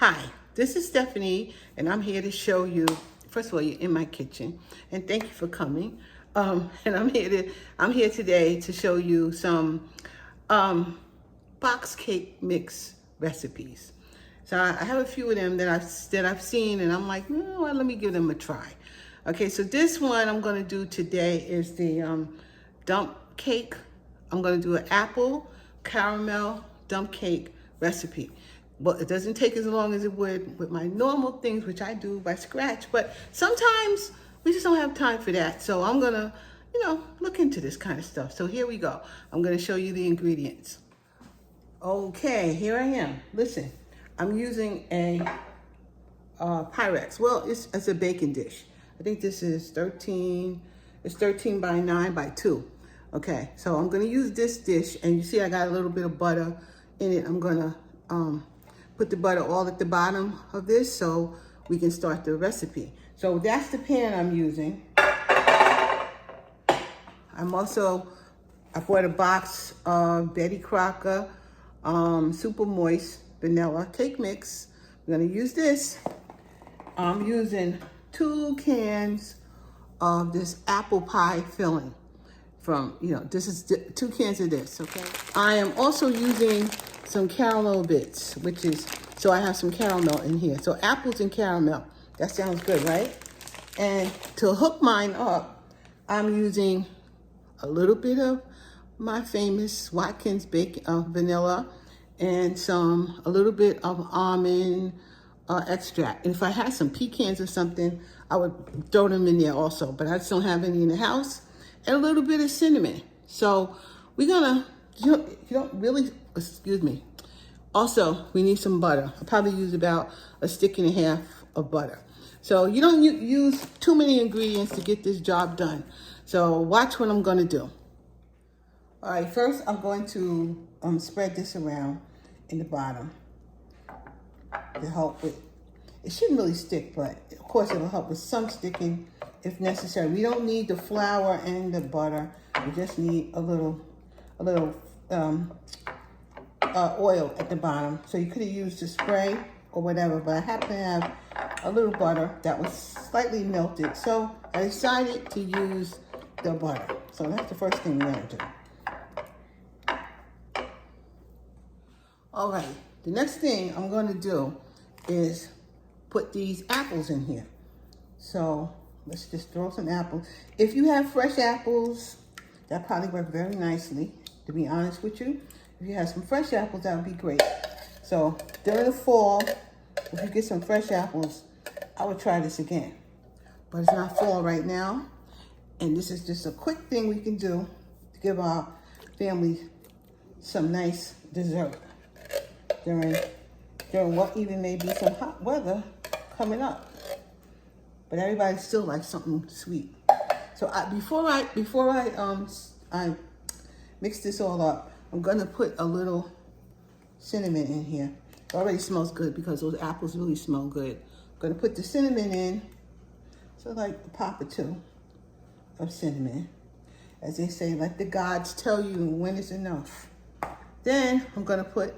Hi, this is Stephanie, and I'm here to show you. First of all, you're in my kitchen, and thank you for coming. And I'm here today to show you some box cake mix recipes. So I have a few of them that I've seen, and I'm like, well, let me give them a try. Okay, so this one I'm going to do today is the dump cake. I'm going to do an apple caramel dump cake recipe. Well, it doesn't take as long as it would with my normal things, which I do by scratch, but sometimes we just don't have time for that. So I'm gonna, look into this kind of stuff. So here we go. I'm gonna show you the ingredients. Okay, here I am. Listen, I'm using a Pyrex. Well, it's a baking dish. I think this is 13 by 9 by 2. Okay, so I'm gonna use this dish, and you see I got a little bit of butter in it. I'm gonna put the butter all at the bottom of this so we can start the recipe. So that's the pan I'm using. I bought a box of Betty Crocker super moist vanilla cake mix. We're gonna use this. I'm using 2 cans of this apple pie filling from, this is 2 cans of this, okay? I am also using some caramel bits, so I have some caramel in here. So apples and caramel, that sounds good, right? And to hook mine up, I'm using a little bit of my famous Watkins vanilla and a little bit of almond extract. And if I had some pecans or something, I would throw them in there also, but I just don't have any in the house. And a little bit of cinnamon. So we're gonna, you don't really, excuse me. Also, we need some butter. I probably use about a stick and a half of butter. So you don't use too many ingredients to get this job done. So watch what I'm gonna do. All right, first I'm going to spread this around in the bottom to help with, it shouldn't really stick, but of course it'll help with some sticking if necessary. We don't need the flour and the butter. We just need a little oil at the bottom. So you could have used the spray or whatever, but I happen to have a little butter that was slightly melted. So I decided to use the butter. So that's the first thing we're gonna do. All right, the next thing I'm gonna do is put these apples in here. So let's just throw some apples. If you have fresh apples, that probably work very nicely, to be honest with you. If you have some fresh apples, that would be great. So during the fall, if you get some fresh apples, I would try this again. But it's not fall right now. And this is just a quick thing we can do to give our family some nice dessert during what even may be some hot weather coming up. But everybody still likes something sweet. So before I mix this all up, I'm gonna put a little cinnamon in here. It already smells good because those apples really smell good. I'm gonna put the cinnamon in, so like a pop or 2 of cinnamon. As they say, let the gods tell you when it's enough. Then I'm gonna put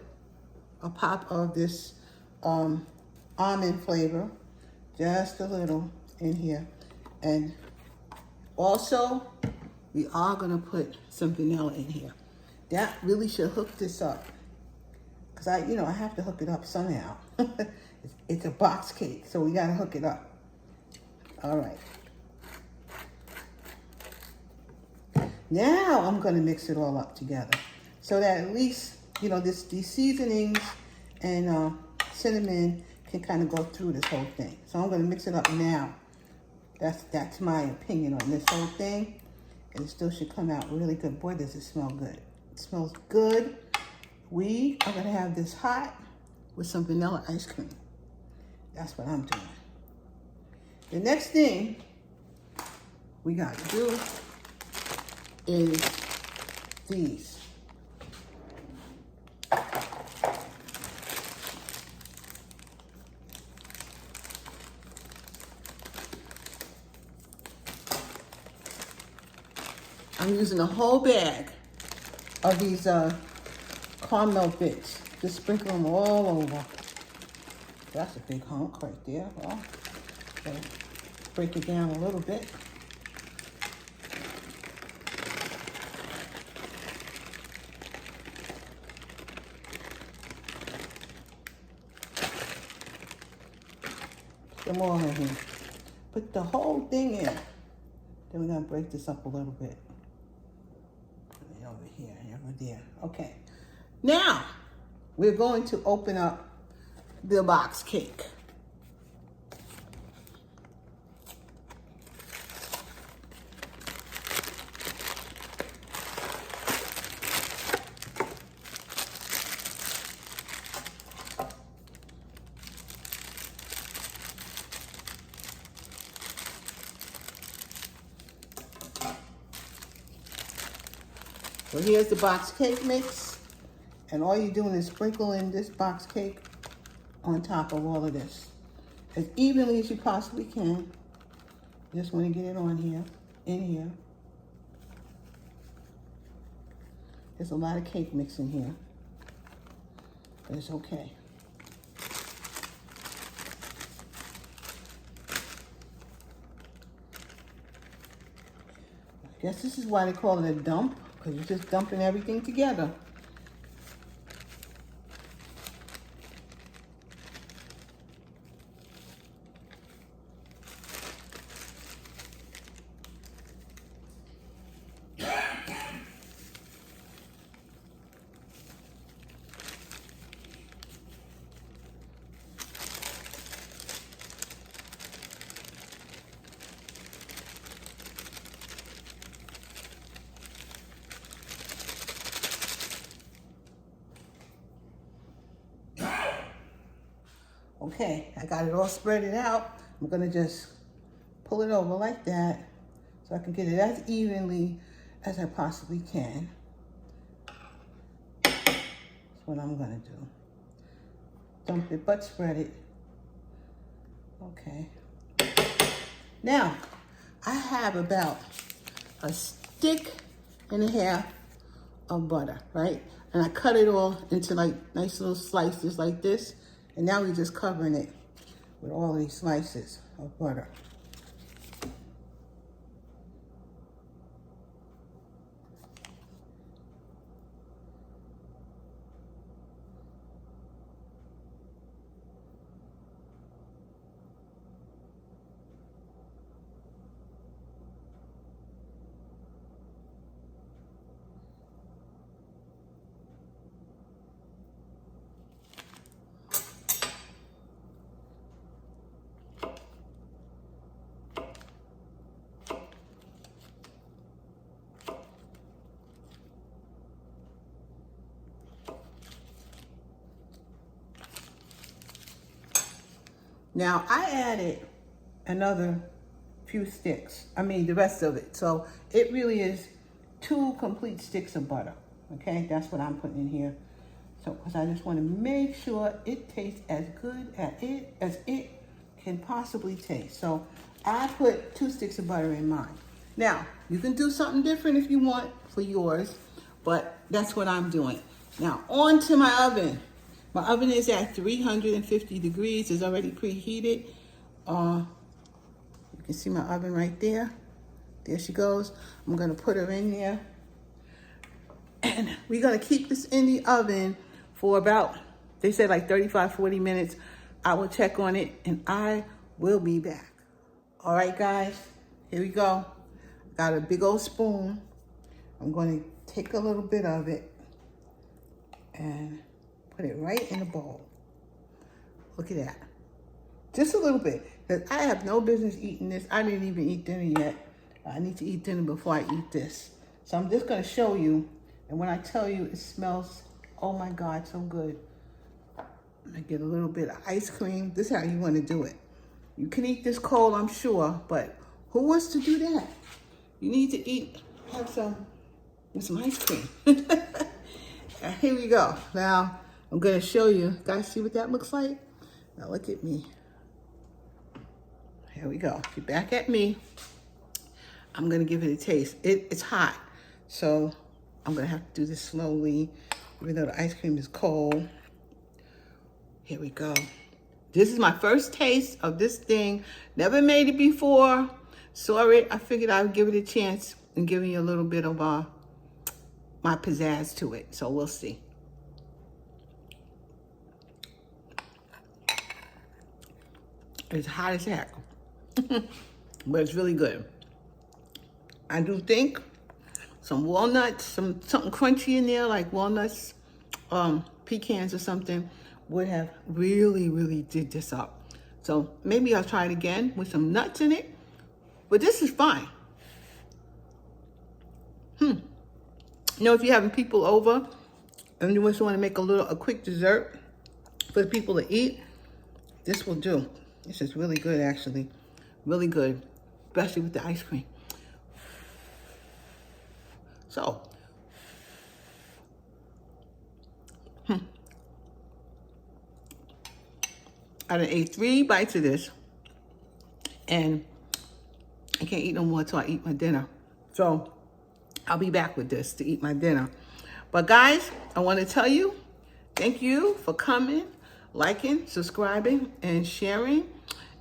a pop of this almond flavor, just a little in here. And also, we are gonna put some vanilla in here. That really should hook this up. Cause I have to hook it up somehow. It's a box cake, so we gotta hook it up. All right. Now I'm gonna mix it all up together so that at least, these seasonings and cinnamon can kind of go through this whole thing. So I'm gonna mix it up now. That's my opinion on this whole thing. And it still should come out really good. Boy, does it smell good. It smells good. We are gonna have this hot with some vanilla ice cream. That's what I'm doing. The next thing we got to do is these. I'm using a whole bag of these caramel bits. Just sprinkle them all over. That's a big hunk right there. Well, okay. Break it down a little bit. Put them all in here. Put the whole thing in. Then we're gonna break this up a little bit. Put it over here and over there. Okay. Now, we're going to open up the box cake. So here's the box cake mix. And all you're doing is sprinkling this box cake on top of all of this. As evenly as you possibly can. Just want to get it on here, in here. There's a lot of cake mix in here, but it's okay. I guess this is why they call it a dump, because you're just dumping everything together. Okay, I got it all spread out. I'm gonna just pull it over like that so I can get it as evenly as I possibly can. That's what I'm gonna do. Dump it, but spread it. Okay. Now, I have about a stick and a half of butter, right? And I cut it all into like nice little slices like this. And now we're just covering it with all these slices of butter. Now, I added another few sticks. I mean, the rest of it. So it really is 2 complete sticks of butter. Okay, that's what I'm putting in here. So, because I just want to make sure it tastes as good as it can possibly taste. So I put 2 sticks of butter in mine. Now, you can do something different if you want for yours, but that's what I'm doing. Now, on to my oven. My oven is at 350 degrees. It's already preheated. You can see my oven right there. There she goes. I'm gonna put her in there. And we're gonna keep this in the oven for about, they said like 35, 40 minutes. I will check on it and I will be back. All right, guys, here we go. Got a big old spoon. I'm gonna take a little bit of it and put it right in the bowl. Look at that. Just a little bit. Because I have no business eating this. I didn't even eat dinner yet. I need to eat dinner before I eat this. So I'm just going to show you. And when I tell you it smells, oh my God, so good. I get a little bit of ice cream. This is how you want to do it. You can eat this cold, I'm sure. But who wants to do that? You need to have some ice cream. Here we go. Now, I'm going to show you. Guys, see what that looks like? Now look at me. Here we go. Get back at me. I'm going to give it a taste. It's hot, so I'm going to have to do this slowly, even though the ice cream is cold. Here we go. This is my first taste of this thing. Never made it before. Saw it. I figured I would give it a chance and give you a little bit of my pizzazz to it. So we'll see. It's hot as heck, but it's really good. I do think some walnuts, something crunchy in there, like walnuts, pecans or something, would have really, really did this up. So maybe I'll try it again with some nuts in it, but this is fine. You know, if you're having people over and you just want to make a quick dessert for the people to eat, this will do. This is really good, actually. Really good, especially with the ice cream. So, I done ate 3 bites of this, and I can't eat no more until I eat my dinner. So, I'll be back with this to eat my dinner. But guys, I want to tell you, thank you for coming, liking, subscribing, and sharing.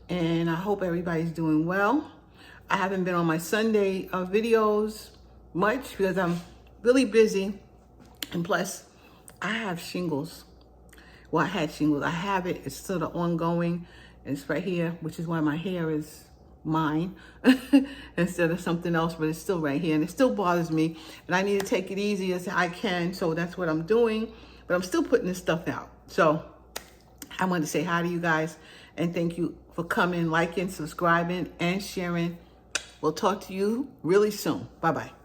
And I hope everybody's doing well. I haven't been on my Sunday videos much because I'm really busy. And plus, I have shingles. Well, I had shingles. I have it. It's sort of ongoing. It's right here, which is why my hair is mine instead of something else, but it's still right here and it still bothers me, and I need to take it easy as I can, so that's what I'm doing, but I'm still putting this stuff out. So I want to say hi to you guys and thank you for coming, liking, subscribing, and sharing. We'll talk to you really soon. Bye-bye.